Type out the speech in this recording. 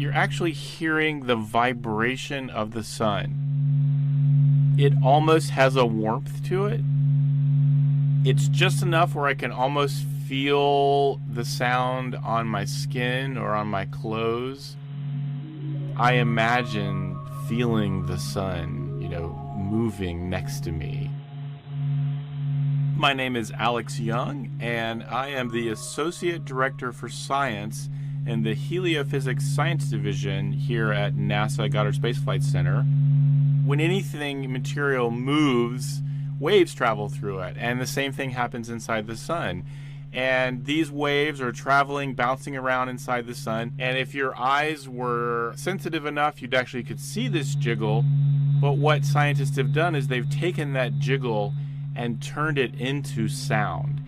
you're actually hearing the vibration of the sun. It almost has a warmth to it. It's just enough where I can almost feel the sound on my skin or on my clothes. I imagine feeling the sun, moving next to me. My name is Alex Young, and I am the Associate Director for Science in the Heliophysics Science Division here at NASA Goddard Space Flight Center. When anything material moves, waves travel through it, and the same thing happens inside the sun. And these waves are traveling, bouncing around inside the sun. And if your eyes were sensitive enough, you'd actually could see this jiggle. But what scientists have done is they've taken that jiggle and turned it into sound.